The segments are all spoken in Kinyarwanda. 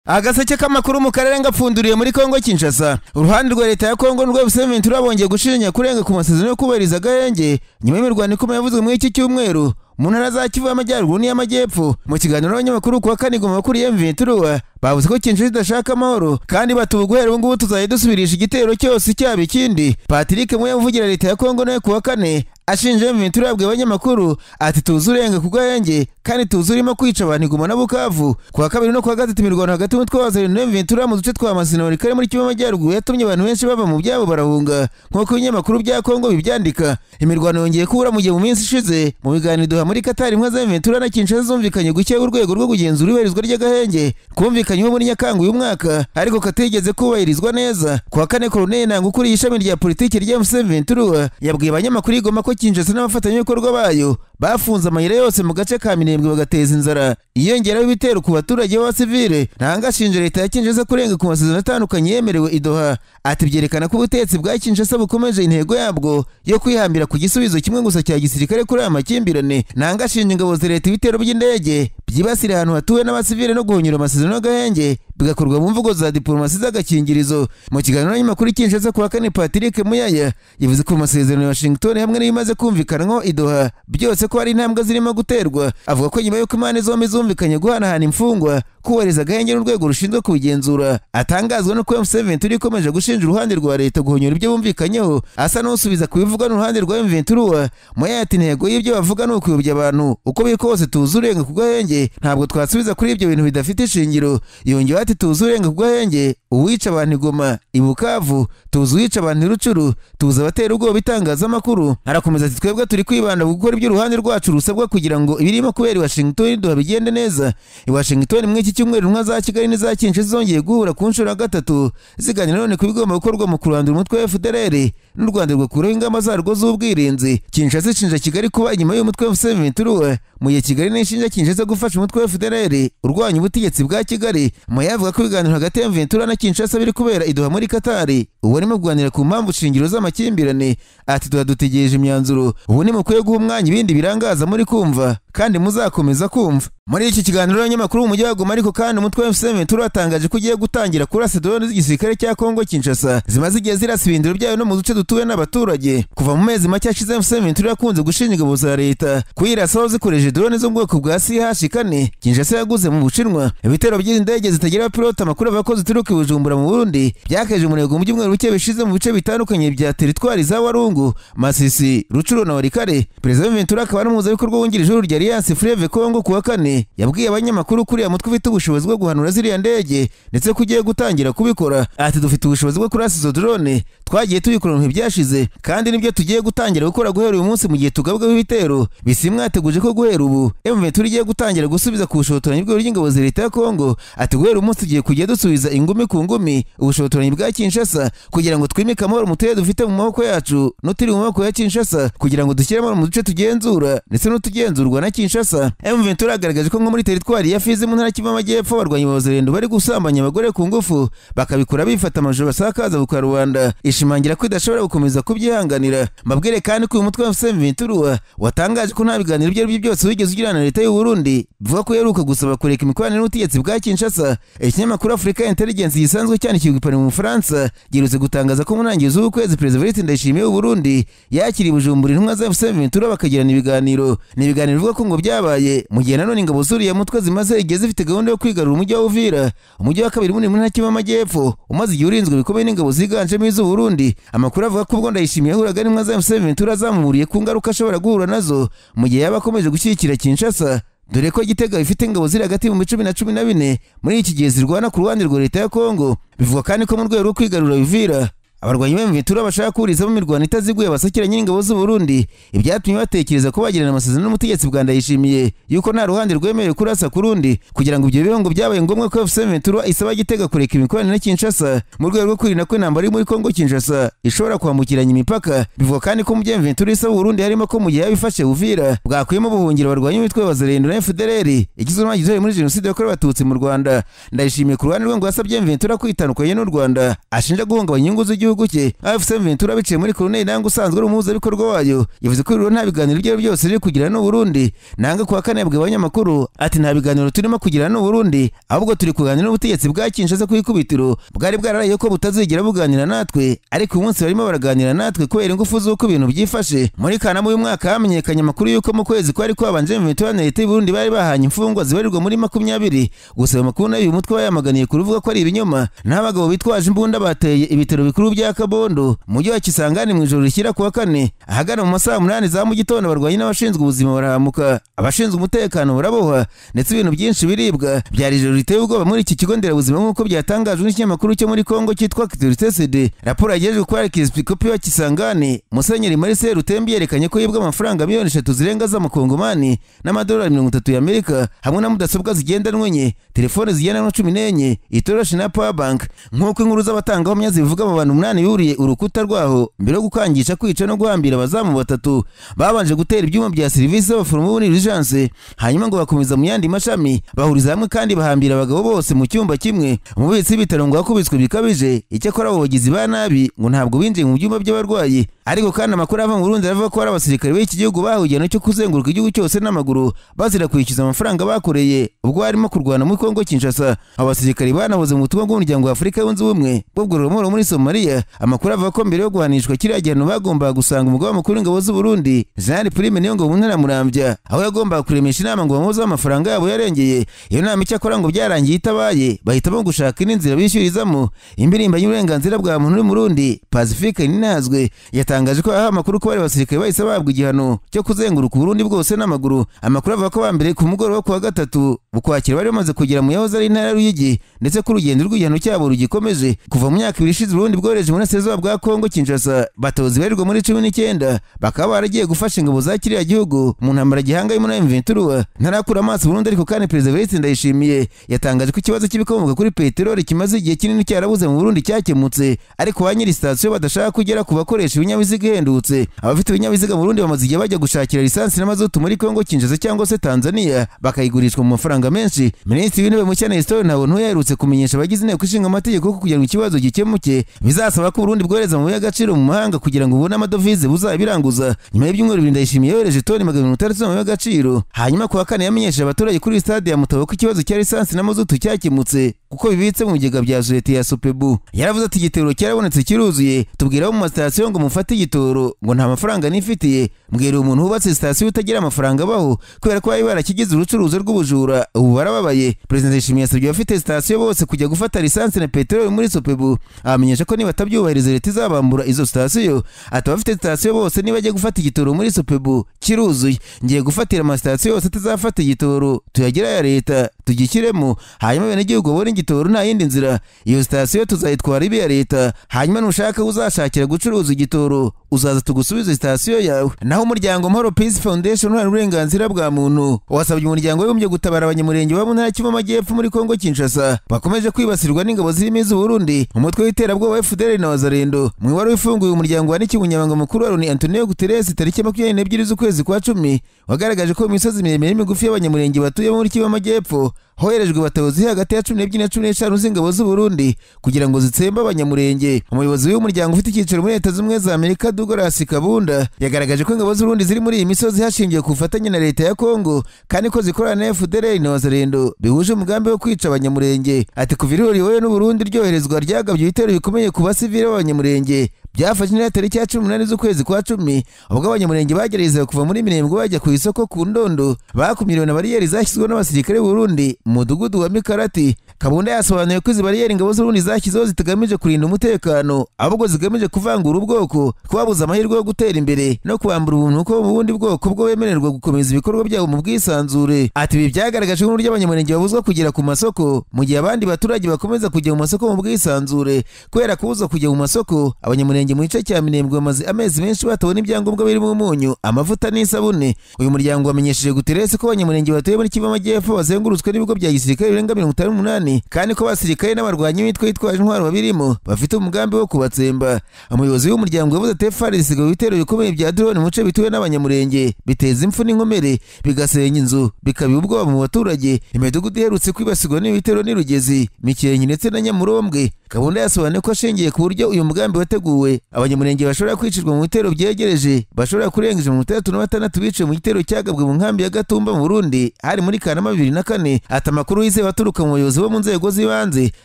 Agaseke k'amakuru mu karere ngapfunduriye muri Kongo Kinshasa. Uruhande rwa leta ya Kongo n'urwa M23 bongeye gushinya kurenga ku masezerano yo kubahiriza agahenge nyuma y'imirwano ikomeye yavuzwe muri iki cyumweru mu ntara za Kivu y'Amajyaruguru n'iy'Amajyepfo. Mu kiganiro n'abanyamakuru kuwa kane Goma kuri M23 bavuze ko Kinshasa idashaka amahoro kandi batuguhera ubu ngubu tuzaye dusubirisha igitero cyose cyaba ikindi. Patrick Muya uvugira leta ya Kongo nawe kuwa kane ashinje M23 yabwiye abanyamakuru ati tuzurenga ku gahenge kandi tuzurimo kwica abantu Goma na Bukavu. Kuwa kabiri no kuwa gatatu imirwano hagati y'umutwe wa M23 mu duce twa Masinauri kare muri Kivu y'Amajyaruguru yatumye abantu benshi bava mu byabo barahunga nk'uko ibinyamakuru bya Kongo bibyandika. Imirwano yongeye kubura mu gihe mu minsi ishize mu biganiro muri Qatar imwe za M23 na Kinshasa zumvikanye gucya urwego rwo kugenzura ibarizwa ry'agahenge kumvikanyweho muri Nyakanga uyu mwaka ariko kategeze kubahirizwa neza. Kuwa kane Colonel Nangu kuri ishami rya politiki rya M23 yabwiye abanyamakuru Goma ko Kinshasa n'abafatanyabikorwa bayo bafunze amayira yose mu gace ka Minembwe bagateza inzara iyongeraho ibitero ku baturage b'abasivile. Nanga ashinja leta ya Kinshasa kurenga ku masezerano atandukanye yemerewe i Doha ati byerekana ko ubutegetsi bwa Kinshasa bukomeje intego yabwo yo kwihambira ku gisubizo kimwe gusa cya gisirikare kuri aya makimbirane. Nanga ashinja ingabo za leta ibitero by'indege byibasira ahantu hatuwe n'abasivile no guhonyura amasezerano y'agahenge bigakorwa mu mvugo za diplomasi z'agakingirizo. Mu kiganiro n'abanyamakuru Kinshasa kuwa kane Patrick Muyaya yavuze ko amasezerano ya Washington hamwe n'ibimaze kumvikanwaho i Doha byose ko hari intambwe zirimo guterwa. Avuga ko nyuma y'uko impande zombi zumvikanye guhanahana imfungwa kubahiriza agahenge n'urwego rushinzwe kubigenzura atangazwa no kuba M23 ikomeje gushinja uruhande rwa leta guhonyora ibyo bumvikanyeho asa n'usubiza kubivuga n'uruhande rwa M23. Muyaya ati intego y'ibyo bavuga ni ukuyobya abantu uko biri kose tuzurenga ku gahenge ntabwo twasubiza kuri ibyo bintu bidafite ishingiro. Yongeyeho ati tuzurenga ku gahenge uwica abantu Goma i Bukavu tuzuwica abantu Rucuru tuza abatera ubwoba itangazamakuru. Arakomeza ati twebwe turi kwibanda gukora ibyo uruhande rwacu rusabwa kugira ngo ibirimo kubera Washington Doha bigende neza. I Washington mw'iki cyumweru intumwa za Kigali n'iza Kinshasa zongeye guhura ku nshuro ya gatatu ziganira none ku bigomba gukorwa mu kurandura umutwe wa FDLR n'u Rwanda rugakuraho ingamba zarwo z'ubwirinzi. Kinshasa ishinja Kigali kuba inyuma y'umutwe wa M23 mu gihe Kigali n'ishinja Kinshasa gufasha umutwe wa FDLR urwanya ubutegetsi bwa Kigali. Muyaya avuga ko ibiganiro hagati ya M23 na Kinshasa biri kubera i Doha muri Qatar ubu arimo kuganira ku mpamvu shingiro z'amakimbirane. Ati dutegereje imyanzuro ubu ni mukwiye guha umwanya ibindi birangaza muri kumva kandi muzakomeza kumva. Muri iki kiganiro n'abanyamakuru mu mujyi wa Goma ariko kandi umutwe wa M23 watangaje ko ugiye gutangira kurasa drone z'igisirikare cya Kongo Kinshasa zimaze igihe zirasa ibindiro byayo no mu duce dutuwe n'abaturage. Kuva mu mezi make ashize M23 yakunze gushinja ingabo za leta kuyirasaho zikoresheje drone zo mu bwoko bwa CH4 Kinshasa yaguze mu Bushinwa. Ibitero by'indege zitagira pilote amakuru avuga ko zituruka i Bujumbura mu Burundi byakeje umurego mu byumweru bike bishize mu bice bitandukanye bya teritwari za Walungu, Masisi, Rucuru na Walikare. Perezida M23 akaba n'umuhuzabikorwa wungirije w'uru rya Alliance Fleuve Congo kuwa kane yabwiye abanyamakuru kuri ya mutwe ufite ubushobozi bwo guhanura ziriya ndege ndetse ko ugiye gutangira kubikora. Ati dufite ubushobozi bwo kurasa izo drone twagiye tubikora mu byashize kandi nibyo tugiye gutangira gukora guhera uyu munsi mu gihe tugabwaho ibitero. Bisi mwateguje ko guhera ubu M23 igiye gutangira gusubiza ku bushotoranyi bw'ingabo za leta ya Kongo. Ati guhera umunsi tugiye kujya dusubiza ingumi ku ngumi ubushotoranyi bwa Kinshasa kugira ngo twimike amahoro mu turere dufite mu maboko yacu n'utiri mu maboko ya Kinshasa kugira ngo dushyire amahoro mu duce tugenzura ndetse n'utugenzurwa na Kinshasa. M23 agaragaje ko muri teritwari ya Fizi mu ntara Kivu y'Amajyepfo abarwanyi b'abazerendo bari gusambanya abagore ku ngufu bakabikora bifata amajoro basakaza ku Rwanda. Ishimangira ko idashobora gukomeza kubyihanganira. Mbabwire kandi ko uyu mutwe wa M23 watangaje ko nta biganiro ibyo aribyo byose wigeze ugirana na leta y'u Burundi bivuga ko yaruka gusaba kureka imikoranire n'ubutegetsi bwa Kinshasa. Ikinyamakuru Africa Intelligence gisanzwe cyandikirwa ipari mu Bufaransa giherutse gutangaza ko mu ntangiriro z'ukwezi Perezida Evariste Ndayishimiye w'u Burundi yakiriye Bujumbura intumwa za M23 bakagirana ibiganiro. Ni ibiganiro bivuga ko ngo byabaye mu gihe nanone ingabo zuriya mutwe zimaze igihe zifite gahunda yo kwigarura umujyi wa Uvira, umujyi wa kabiri muri ntara Kivu y'Amajyepfo umaze igihe urinzwe bikomeye n'ingabo ziganjemo iz'u Burundi. Amakuru avuga ko ubwo Ndayishimiye yahuraga n'intumwa za M23 zamuburiye ku ngaruka ashobora guhura nazo mu gihe yaba akomeje gushyigikira Kinshasa, dore ko Gitega ifite ingabo ziri hagati mu 10 na 14 muri iki gihe zirwana ku ruhande rwa leta ya Kongo. Bivuga kandi ko mu rwego rwo kwigarura Uvira abarwanyi b'M23 bashaka kurizamo imirwano itaziguye basakiranye n'ingabo z'u Burundi ibyatumye batekereza ko bagirana amasezerano n'umutegetsi bwa Ndayishimiye yuko nta ruhande rwemerewe kurasa ku rundi. Kugira ngo ibyo bihongo byabaye ngombwa ko M23 isaba Gitega kureka imikoranire na Kinshasa mu rwego rwo kwirinda ko intambara iri muri Kongo Kinshasa ishobora kwambukiranya imipaka. Bivuga kandi ko mu gihe M23 isaba Burundi harimo ko mu gihe yabifashe Uvira bwakuyemo buhungira abarwanyi b'imitwe y'abazerendo na FDLR igizwe n'abagize muri jenoside yakorewe abatutsi mu Rwanda. Ndayishimiye ku ruhande rwe ngo yasabye M23 kwitandukanya n'u Rwanda ashinja guhungabanya inyungu z'igihugu gihugu cye. AFC M23 biciye muri Colonel Nanga usanzwe ari umuhuzabikorwa wayo yavuze ko nta biganiro byo byose riri kugira n'u Burundi. Nanga kuwa kane yabwiye abanyamakuru ati nta biganiro turimo kugira n'u Burundi, ahubwo turi kuganira n'ubutegetsi bwa Kinshasa ku ikubitiro bwari bwararaye ko butazigera buganira natwe, ariko umunsi barimo baraganira natwe kubera ingufu z'uko ibintu byifashe. Muri Kanama uyu mwaka hamenyekanye amakuru y'uko mu kwezi kwari kwabanje M23 na leta y'u Burundi bari bahanye imfungwa zibarirwa muri 20. Gusa amakuru nayo uyu mutwe bayamaganiye kuruvuga ko ari ibinyoma. N'abagabo bitwaje imbunda bateye ibitero bikuru bya Kabondo mu mujyi wa Kisangani mu ijoro rishyira kuwa kane ahagana mu masaha 8 za mu gitondo. Barwanye n'abashinzwe ubuzima barahamuka, abashinzwe umutekano baraboha, ndetse ibintu byinshi biribwa. Byari ijoro riteye ubwoba muri iki kigo nderabuzima nk'uko byatangajwe n'ikinyamakuru cyo muri Kongo cyitwa Actualité CD. Raporo yagejejwe kwa Arkiyepiskopi wa Kisangani Musenyeri Marcel Rutembi yerekanye ko yibwa amafaranga miliyoni 3 zirenga z'amakongomani n'amadolari 30 y'Amerika, hamwe na mudasobwa zigendanwa enye, telefone zigendanwa 14, itoroshi na power bank. Nk'uko inkuru z'abatangabuhamya zivuga mu bantu 8 yuriye urukuta rwaho mbere yo gukangisha, kwica no guhambira abazamu 3. Babanje gutera ibyuma bya serivisi z'abaforomo muri urgence, hanyuma ngo bakomeza mu yandi mashami bahuriza hamwe kandi bahambira abagabo bose mu cyumba kimwe. Umubitsi w'ibitaro ngo yakubiswe bikabije, icyakora abo bagizi ba nabi ngo ntabwo binjiye mu byumba by'abarwayi. Ariko kandi amakuru ava mu Burundi aravuga ko ari abasirikare b'iki gihugu bahugiye no cyo kuzenguruka igihugu cyose n'amaguru bazira kwishyuza amafaranga bakoreye ubwo barimo kurwana muri Kongo Kinshasa. Abasirikare banahoze mu butumwa bw'umuryango wa Afurika yunze ubumwe bwo bw'urumuri muri Somalia. Amakuru avuga ko mbere yo guhanishwa kiriya gihano bagombaga gusanga umugaba mukuru w'ingabo z'u Burundi Jean Prime Niyongo mu ntara ya Muramvya, aho yagombaga kuremesha inama ngo bamuze amafaranga yabo yarengeye. Iyo nama icyakora ngo byarangiye itabaye, bahitamo gushaka inzira bishyurizamo. Imbirimba y'uburenganzira bwa muntu muri Burundi Pacifique Ninazwe yatangaje ko aha amakuru ko bari basirikare bahise babwa igihano cyo kuzenguruka Burundi bwose n'amaguru. Amakuru avuga ko bambere ku mugoroba kuwa gatatu bukwakira bari bamaze kugera mu yahoze ari intara Ruyigi, ndetse ko urugendo rw'igihano cyabo rugikomeje. Kuva mu myaka 2 ishize Burundi bworeje mu burasirazuba bwa Kongo Kinshasa batozi barirwa muri 19, bakaba baragiye gufasha ingabo za kiriya gihugu mu ntambara gihangayemo na M23. Ntarakura amaso Burundi, ariko kandi Perezida Evariste Ndayishimiye yatangaje ko ikibazo cy'ibikomoka kuri peteroli kimaze igihe kinini cyarabuze mu Burundi cyakemutse, ariko ba nyiri sitasiyo badashaka kugera ku bakoresha ibinyabiziga ihendutse. Abafite ibinyabiziga mu Burundi bamaze igihe bajya gushakira lisansi n'amazutu muri Kongo Kinshasa cyangwa se Tanzania bakayigurishwa mu mafaranga menshi. Minisitiri w'intebe Mucyana Nestor Ntabontu yaherutse kumenyesha abagize inteko ishinga amategeko ko kugira ngo ikibazo gikemuke bizasaba ko Burundi bwohereza mu y'agaciro mu mahanga kugira ngo ubone amadovize buzabiranguza. Nyuma y'ibyumweru 2 Ndayishimiye yohereje toni 600 mu y'agaciro, hanyuma kuwa kane yamenyesheje abaturage kuri stade ya Mutabo ko ikibazo cya lisansi n'amazutu cyakemutse kuko bibitse mu bigega bya Leta ya Sopebu. Yaravuze ati igitoro cyarabonetse kiruzuye, tubwira mu station ngo mufate igitoro, ngo nta mafaranga nifitiye. Mbwira umuntu hubatse station utagira amafaranga baho kubera ko bari barakigize urucuruzo rw'ubujura, ubu barababaye. President Ndayishimiye yasabye abafite station bose kujya gufata lisansi na peteroli muri Sopebu, abamenyesha ko niba tabyubahiriza leta izabambura izo station. Ati abafite station bose niba bajya gufata igitoro muri Sopebu kiruzuye, ngiye gufatira ama station yose tuzafata igitoro tuyagira ya leta tugikiremo, hanyuma bene gihugu babone igitoro nta yindi nzira. Iyo station tuzayitwara ibe ya leta, hanyuma nushaka uzashakira gucuruza igitoro uzaza tugusubiza station yawe. Naho umuryango Mahoro Peace Foundation uharanira uburenganzira bwa muntu wasabye umuryango w'ubumbye gutabara abanyamurenge bo mu ntara y'Kivu Amajyepfo muri Kongo Kinshasa bakomeje kwibasirwa n'ingabo zirimo iz'u Burundi, umutwe w'iterabwoba FDLR na Wazalendo. Mu ibaruwa ifunguye umuryango wandikira umunyamabanga mukuru wa Loni Antonio Guterres tariki 22 z'ukwezi kwa 10 wagaragaje ko mu misozi miremire n'imigufi y'abanyamurenge batuye muri Kivu Amajyepfo hoherejwe batabazi hagati ya 12 na 15 z'ingabo z'u Burundi kugira ngo zitsemba abanyamurenge. Umuyobozi w'umuryango ufite icyicaro muri Leta z'Ubumwe za Amerika Douglas Kabunda yagaragaje ko ingabo z'u Burundi ziri muri iyi misozi hashingiye ku bufatanye na leta ya Kongo, kandi ko zikorana na FDLR na Wazalendo bihuje umugambi wo kwica abanyamurenge. Ati kuva irihuriweho n'u Burundi ryoherezwa ryagabye ibitero bikomeye ku basivile b'abanyamurenge byafashe na tariki ya 18 z'ukwezi kwa 10 ubwo abanyamurenge bagerageza kuva muri Minembwe bajya ku isoko ku Ndondo bakumiriwe na bariyeri zashyizweho n'abasirikare b'u Burundi mu mudugudu wa Mikarati. Kabunda yasobanuye ko izi bariyeri ingabo z'u Burundi zashyizeho zitagamije kurinda umutekano, ahubwo zigamije kuvangura ubwoko, kubabuza amahirwe yo gutera imbere no kubambura ubuntu ko mu bundi bwoko bwo bemererwa gukomeza ibikorwa byabo mu bwisanzure. Ati ibi byagaragaje ko n'uburyo abanyamurenge babuzwa kugera ku masoko mu gihe abandi baturage bakomeza kujya mu masoko mu bwisanzure. Kubera kubuza kujya mu masoko, abanyamurenge banyamurenge mu gice cya Minembwe bamaze amezi menshi batabona ibyangombwa birimo umunyu, amavuta n'isabune. Uyu muryango wamenyesheje Guterres ko abanyamurenge batuye muri Kivu y'Amajyepfo bazengurutswe n'ibigo bya gisirikare birenga 58 kandi ko abasirikare n'abarwanyi b'imitwe yitwaje intwaro babirimo bafite umugambi wo kubatsemba. Umuyobozi w'umuryango yavuze ati FARDC isigaye ibitero bikomeye bya drone mu bice bituwe n'abanyamurenge biteza impfu n'inkomere, bigasenya inzu, bikabiba ubwoba mu baturage. Imidugudu iherutse kwibasirwa n'ibitero ni Rugezi, Mikenke ndetse na Nyamurombwe. Gahunda yasobanuye ko ashingiye ku buryo uyu mugambi wateguwe abanyamurenge bashobora kwicirwa mu bitero byegereje, bashobora kurenga 36 biciwe mu gitero cyagabwe mu nkambi ya Gatumba mu Burundi hari muri Kanama 2004. Ati amakuru yizewe aturuka mu bayobozi bo mu nzego z'ibanze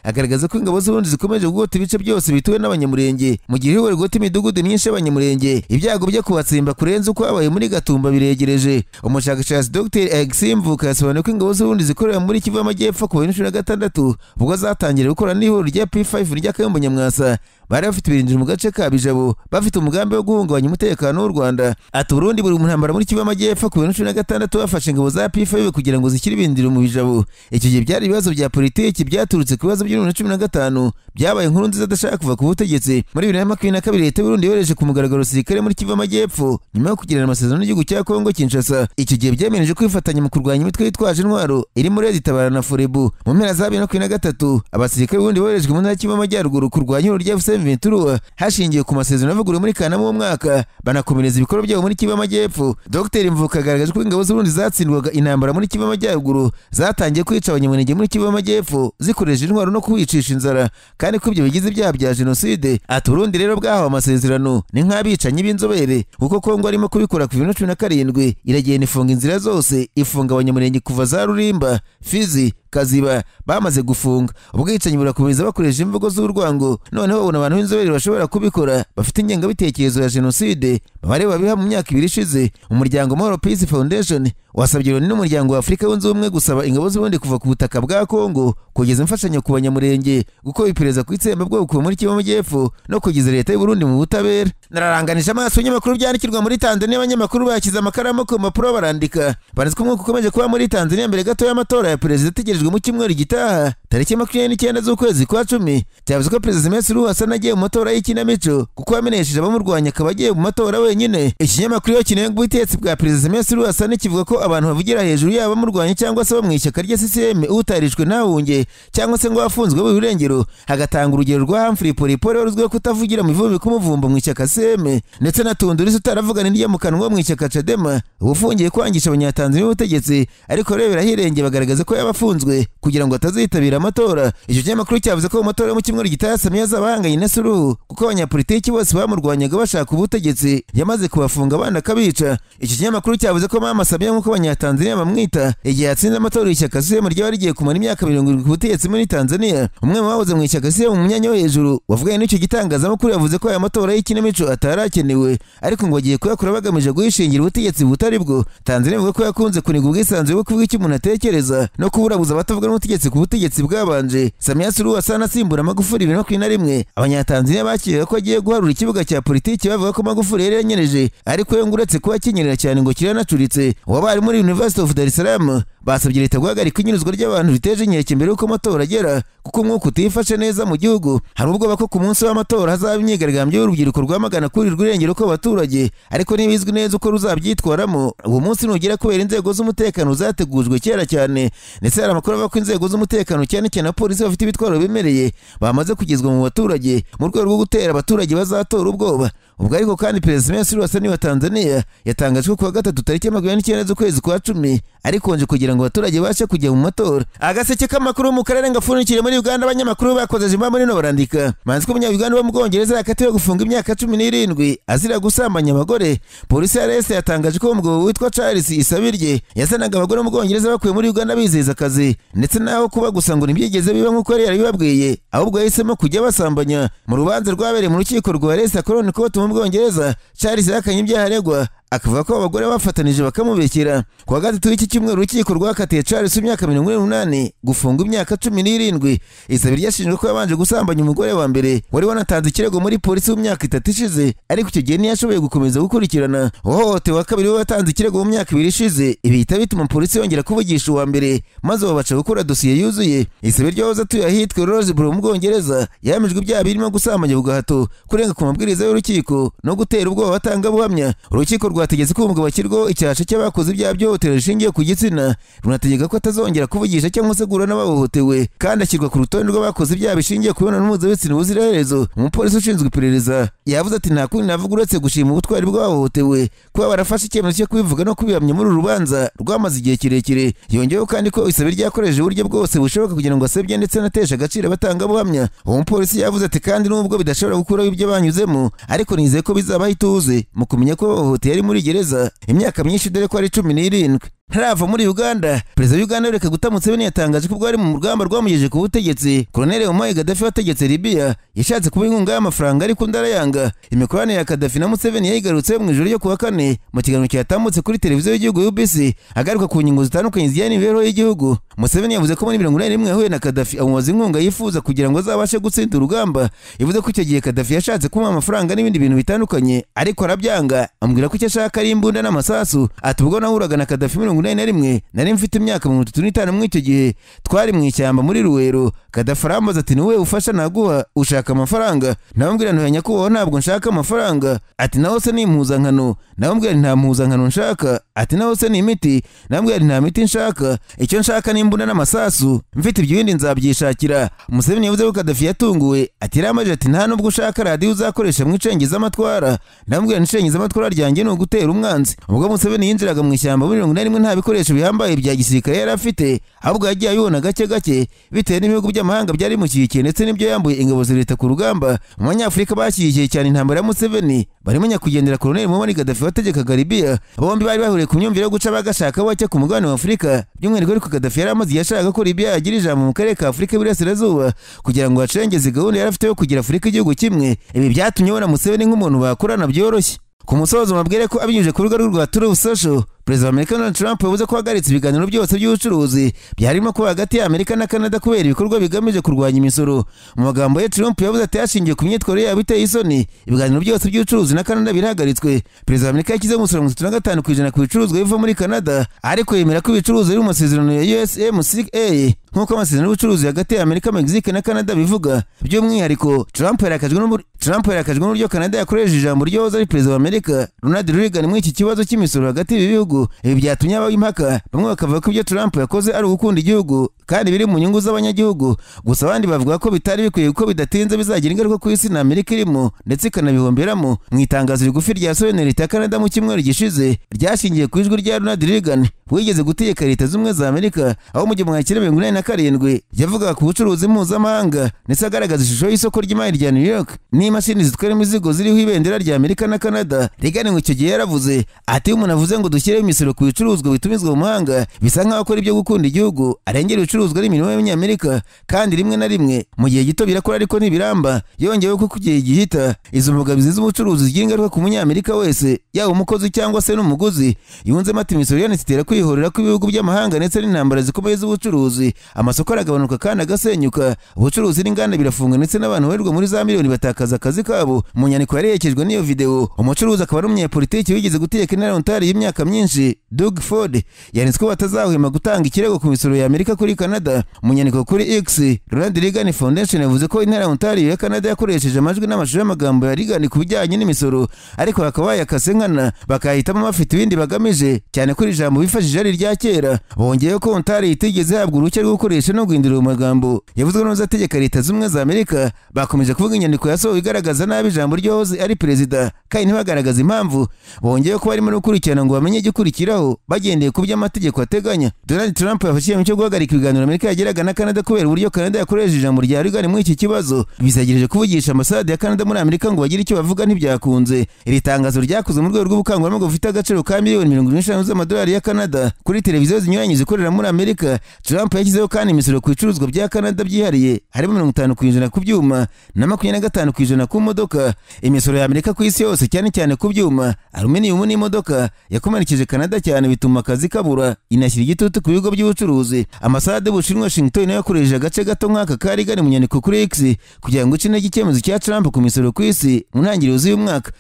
agaragaza ko ingabo z'uburundi zikomeje gugota ibice byose bituwe n'abanyamurenge mu gihe ihuriro rigota imidugudu myinshi y'abanyamurenge. Ibyago byo kubatsemba kurenza uko habaye muri Gatumba biregereje. Umushakashatsi Dr. Alexis Mvuka yasobanuye ko ingabo z'uburundi zikorera muri Kivu y'Amajyepfo ku 2016 ubwo zatangira gukora n'ihuriro rya P5 rya Kayumba Nyamwasa bari bafite ibirindiro mu gace ka Bijabo bafite umugambi wo guhungabanya umutekano w'u Rwanda. Ati Burundi buri mu ntambara muri Kivu y'Amajyepfo ku 2016 bafashe ingabo za P5 kugira ngo zikire ibirindiro mu Bijabo. Icyo gihe byari ibibazo bya politiki byaturutse ku bibazo by'2015 byabaye inkuru nziza adashaka kuva ku butegetsi. Muri 2022 leta y'Uburundi yohereje ku mugaragaro sirikare muri Kivu y'Amajyepfo nyuma yo kugirana amasezerano n'igihugu cya Kongo Kinshasa. Icyo gihe byemereje kwifatanya mu kurwanya imitwe yitwaje intwaro iri muri Red Tabara na Forebu. Mu mpera za 2023 abasirikare b'Uburundi boherejwe mu ntara y'Kivu y'Amajyaruguru kurwanya ihuriro rya M23 hashingiye ku masezerano yavuguruwe muri Kanama mu mwaka, banakomereza ibikorwa byabo muri Kivu y'Amajyepfo. Dr. Mvuka agaragaje ko ingabo z'Uburundi zatsindwaga intambara muri Kivu y'Amajyaruguru zatangiye kwica abanyamurenge muri Kivu y'Amajyepfo zikoresheje intwaro no kubicisha inzara kandi ko ibyo bigize ibyaha bya jenoside. Ati Burundi rero bwahawe amasezerano ni nk'abicanyi b'inzobere kuko Kongo arimo kubikora ku 2017 iragenda ifunga inzira zose, ifunga abanyamurenge kuva za Rulimba, Fizi, Kaziba bamaze gufunga. Ubwicanyi burakomeza bakoresha imvugo z'urwango, noneho babona abantu b'inzobere bashobora kubikora bafite ingengabitekerezo ya jenoside bari babiha mu myaka 2 ishize. Umuryango Mahoro Peace Foundation wasabye Loni n'umuryango wa Afurika yunze ubumwe gusaba ingabo z'Uburundi kuva ku butaka bwa Kongo kugeza imfashanyo ku banyamurenge, gukora iperereza ku itsembabwoko muri Kivu y'Amajyepfo no kugeza leta y'u Burundi mu butabera. Nararanganije amaso y'inyamakuru byandikirwa muri Tanzania. Abanyamakuru bakiza amakaramu ku mpapuro barandika banditswe umwuka ukomeje kuba muri Tanzania mbere gato y'amatora ya perezida ategerejwe mu cyumweru gitaha tariki 29 z'ukwezi kwa 10. Cyavuze ko Perezida Samia Suluhu Hassan agiye mu matora y'ikinamico kuko yamenyesheje abamurwanya akaba agiye mu matora wenyine. Ikinyamakuru yo kinenga ubutegetsi bwa Perezida Samia Suluhu Hassan kivuga ko abantu bavugira hejuru yaba bamurwanya cyangwa se bamwishyaka ishyaka rya CCM utarishwe ntahunge cyangwa se ngo wafunzwe mu burengero. Hagatanga urugero rwa Humphrey Polepole waruzwiho kutavugira mu ivumbi kumuvumba mu ishyaka CCM, ndetse na Tundu utaravugana n'irya mu kanwa mu ishyaka Chadema ufungiye kwangisha abanyatanzania ubutegetsi, ariko rero birahirengeye bagaragaza ko yabafunzwe kugira ngo atazitabira amatora. Icyo kinyamakuru cyavuze ko mu matora yo mu cyumweru gitaha Samia azabahanganye na Suluhu kuko abanyapolitiki bose bamurwanyaga bashaka ubutegetsi yamaze kubafunga abana akabica. Icyo kinyamakuru cyavuze ko Mama Samia nk'uko abanyatanzania bamwita igihe yatsinze amatora y'ishyaka CCM ryaba rigiye kumara imyaka 70 ku butegetsi muri Tanzania. Umwe mu bahoze mu ishyaka CCM mu myanya yo hejuru wavuganye n'icyo gitangazamakuru yavuze ko aya matora y'ikinamico atarakenewe ariko ngo bagiye kuyakora bagamije guhishingira ubutegetsi butari bwo. Tanzania ivuga ko yakunze kuniga ubwisanzure bwo kuvuga icyo umuntu atekereza no kuburabuza abatavuga n'ubutegetsi ku butegetsi bwabanje. Samia Suluhu Hassan asimbura Magufuli 2021 abanyatanzania bakiriye ko agiye guharura ikibuga cya politiki bavuga ko Magufuli yari yanyereje, ariko yo nguretse kuba kinyerera cyane ngo kiranacuritse. Wabari muri University of Dar es Salaam basabye leta guhagarika inyuruzwa ry'abantu riteje inkeke mbere yuko amatora agera kuko umwuka utifashe neza mu gihugu. Hari ubwoba ko ku munsi w'amatora hazaba imyigaragambyo y'urubyiruko rwamagana kurirwa irengero ko abaturage, ariko ntibizwi neza uko ruzabyitwaramo. Uwo munsi nugera kubera inzego z'umutekano zategujwe kera cyane, ndetse hari amakuru avuga ko inzego z'umutekano cyane cyane na polisi bafite ibitwaro bimereye bamaze kugezwa mu baturage mu rwego rwo gutera abaturage bazatora ubwoba. Ubwo ariko kandi Perezida Samia Suluhu Hassan wa Tanzania yatangaje ko kuwa 3 tariki 29 z'ukwezi kwa 10 ariko nje kugira ngo abaturage bashe kujya mu matora. Agaseke k'amakuru mu karere ngafunikire muri Uganda abanyamakuru bakozeje impamvu nino barandika manzi ko umunya-Uganda wo mu Bwongereza yakatiwe gufunga imyaka 17 azira gusambanya abagore. Polisi ya RS yatangaje ko umugabo witwa Charles Isabirye yasanaga abagore mu Bwongereza bakuye muri Uganda bizeza akazi, ndetse naho kuba gusa ngo nibyigeze biba nk'uko yari yarabibabwiye, ahubwo yahisemo kujya basambanya. Mu rubanza rwabereye mu rukiko rwa RS Crown Court mu Bwongereza, Charles yakanye ibyaha aregwa akavuga ko abagore bafatanije bakamubekera. Kuwa gatatu w'iki cyumweru urukiko rwakatiye Charles w'imyaka 48 gufungwa imyaka 17. Isaba ryashinjwe ko yabanje gusambanya umugore wa mbere wari wanatanze ikirego muri polisi mu myaka 3 ishize, ariko icyo gihe ntiyashoboye gukomeza gukurikirana. Uhohotewe wa kabiri we watanze ikirego mu myaka 2 ishize, ibi bihita bituma polisi yongera kuvugisha uwa mbere maze babaca gukora dosiye yuzuye. Isaba ryahoze atuye ahitwa Roseboro mu Bwongereza yamijwe ibyaha birimo gusambanya bugahato, kurenga ku mabwiriza y'urukiko no gutera ubwoba batangabuhamya. Urukiko rwategetse ko umugabo ashyirwaho icyasha cy'abakoze ibyaha by'ihohotera rishingiye ku gitsina, runategeka ko atazongera kuvugisha cyangwa se guhura n'abahohotewe, kandi ashyirwa ku rutonde rw'abakoze ibyaha bishingiye ku mibonano mpuzabitsina ubuziraherezo. Umupolisi ushinzwe iperereza yavuze ati nta kundi navuga uretse gushima ubutwari bw'abahohotewe kuba barafashe icyemezo cyo kubivuga no kubihamya muri uru rubanza rwamaze igihe kirekire. Yongeyeho kandi ko isaba ryakoresheje uburyo bwose bushoboka kugira ngo asebye ndetse anateshe agaciro abatangabuhamya. Uwo mupolisi yavuze ati kandi nubwo bidashobora gukuraho ibyo banyuzemo, ariko nizeye ko bizabaho ituze mu kumenya ko bahohoteye ari muri gereza imyaka myinshi dore ko ari 17. Ntarava muri Uganda, Perezida wa Uganda Yoweri Kaguta Museveni yatangaje ko bwari mu rugamba rwamugejeje ku butegetsi Colonel Muammar Gaddafi wategetse Libya yashatse kuba inkunga y'amafaranga ariko ndarayanga. Imikoranire ya Gaddafi na Museveni yayigarutse mu ijoro ryo kuwa kane mu kiganiro cyatambutse kuri televiziyo y'igihugu UBC, agaruka ku nyungu zitandukanye zijyanye n'imibereho y'igihugu. Museveni yavuze ko muri 1991 yahuye na Gaddafi amubaza inkunga yifuza kugira ngo azabashe gutsinda urugamba. Yavuze ko icyo gihe Gaddafi yashatse kumuha amafaranga n'ibindi bintu bitandukanye, ariko arabyanga, amubwira ko icyo ashaka ari imbunda n'amasasu. Ati ubwo nahuraga na Gaddafi 1991 nari mfite imyaka 35 muri icyo gihe, twari mu ishyamba muri Ruwero. Gaddafi arambaza ati niwe ufasha naguha, ushaka amafaranga? Namubwira nti nyakubahwa ntabwo nshaka amafaranga. Ati naho se ni impuzankano? Namubwira nta mpuzankano nshaka. Ati naho se ni imiti? Namubwira nta miti nshaka, icyo nshaka ni imbunda n'amasasu, mfite ibyo bindi nzabyishakira. Museveni yavuze ko Gaddafi yatunguwe, ati ramaje ati nta nubwo ushaka radio uzakoresha mu icengezamatwara. Namubwira nti icengezamatwara ryanjye ni ugutera umwanzi. Ubwo Museveni yinjiraga mu ishyamba muri 1991 nta bikoresho bihambaye bya gisirikare yari afite, ahubwo yagiye abibona gake gake bitewe n'ibihugu by'amahanga byari mushyigikiye ndetse n'ibyo yambuye ingabo za leta ku rugamba. Mu Banyafurika bashyigikiye cyane intambara ya Museveni barimo nyakwigendera Colonel Muammar Gaddafi wategekaga Libya. Bombi bari bahuriye ku myumvire yo guca bagashaka bake ku mugabane wa Afurika, by'umwihariko ariko Gaddafi yari amaze yashaka ko Libya yagira ijambo mu karere ka Afurika y'Iburasirazuba kugira ngo acengeze gahunda yari afite yo kugira Afurika igihugu kimwe. Ibi byatumye abona Museveni nk'umuntu bakorana byoroshye. Ku musozo mabwire ko abinyujije ku rubuga rwa Truth Social, Perezida wa Amerika Donald Trump yavuze ko ahagaritse ibiganiro byose by'ubucuruzi byarimo kuba hagati ya Amerika na Canada kubera ibikorwa bigamije kurwanya imisoro. Mu magambo ye Trump yavuze ati hashingiye ku myitwarire yabo iteye isoni, ibiganiro byose by'ubucuruzi na Canada birahagaritswe. Perezida wa Amerika yashyizeho umusoro 35% ku bicuruzwa biva muri Canada, ariko yemera ko ibicuruzwa biri mu masezerano ya USMCA nk'uko amasezerano y'ubucuruzi hagati ya Amerika, Mexique na Canada bivuga. By'umwihariko Trump yarakajwe n'uburyo Canada yakoresheje ijambo ryohoze ari Perezida wa Amerika Ronald Reagan muri iki kibazo cy'imisoro hagati y'ibihugu. Ibi byatumye habaho impaka, bamwe bakavuga ko ibyo Trump yakoze ari ugukunda igihugu kandi biri mu nyungu z'abanyagihugu, gusa abandi bavuga ko bitari bikwiye kuko bidatinze bizagira ingaruka ku isi na Amerika irimo ndetse ikanabihomberamo. Mu itangazo rigufi ryasohoye leta ya Canada mu cyumweru gishize ryashingiye ku ijwi rya Ronald Reagan wigeze gutegeka Leta z'Ubumwe za Amerika, aho mu 1987 yavugaga ku bucuruzi mpuzamahanga ndetse agaragaza ishusho y'isoko ry'imari rya New York n'imashini zitwara imizigo ziriho ibendera rya Amerika na Canada. Reagan ngo icyo gihe yaravuze ati umuntu avuze ngo dushyireho imisoro ku bicuruzwa bitumizwa mu mahanga bisa nk'aho akora ibyo gukunda igihugu, arengera ibicuruzwa ari imirimo y'Abanyamerika kandi rimwe na rimwe mu gihe gito birakora ariko ntibiramba. Yongeyeho ko kugiye gihita izo mbogamizi z'ubucuruzi zigira ingaruka ku Munyamerika wese, yaba umukozi cyangwa se n'umuguzi. Yunzemo ati imisoro yanitera kwihorera kw'ibihugu by'amahanga ndetse n'intambara zikomeye z'ubucuruzi, amasoko aragabanuka kandi agasenyuka, ubucuruzi n'inganda birafunga ndetse n'abantu barirwa muri za miliyoni batakaza akazi kabo. Mu nyandiko yarerekejwe n'iyo video, umucuruzi akaba ari umunyapolitiki wigeze gutegeka intara Ontario y'imyaka myinshi Doug Ford yanditse ko batazahwema gutanga ikirego ku misoro ya Amerika kuri Canada. Mu nyandiko kuri X, Ronald Reagan Foundation yavuze ko intara Ontario ya Canada yakoresheje amajwi n'amashusho y'amagambo ya Reagan ku bijyanye n'imisoro, ariko bakaba yakase nkana bakahitamo bafite ibindi bagamije, cyane kuri ijambo bifashije ari rya kera. Bongeyeho ko Ontario itigeze habwa uruhushya rwo gukoresha no guhindura ayo magambo yavuzwe n'uzategeka Leta z'Ubumwe za Amerika. Bakomeje kuvuga inyandiko yasohowe igaragaza nabi ijambo ryohoze ari perezida kandi ntibagaragaza impamvu. Bongeyeho ko barimo gukurikirana ngo bamenye igikuri ikizakurikiraho bagendeye ku byo amategeko ateganya. Donald Trump yafashe icyemezo cyo guhagarika ibiganiro Amerika yageraga na Canada kubera uburyo Canada yakoresheje ijambo rya rigari muri iki kibazo. Bizagereje kuvugisha ambasade ya Canada muri Amerika ngo bagire icyo bavuga ntibyakunze. Iri tangazo ryakozwe mu rwego rw'ubukangurambaga bufite agaciro ka miliyoni 75 z'amadolari ya Canada kuri televiziyo zinyuranye zikorera muri Amerika. Trump yashyizeho kandi imisoro ku bicuruzwa bya Canada byihariye harimo 50% ku byuma na 25% ku modoka. Imisoro ya Amerika ku isi yose cyane cyane ku byuma, aluminium n'imodoka yakomanikije Canada cyane bituma akazi kabura, inashyira igitutu ku bigo by'ubucuruzi. Ambasade y'Ubushinwa Washington nayo yakoresheje agace gato nk'aka kari gari mu nyandiko kuri X kugira ngo icine icyemezo cya Trump ku misoro ku isi mu ntangiriro z'uyu mwaka.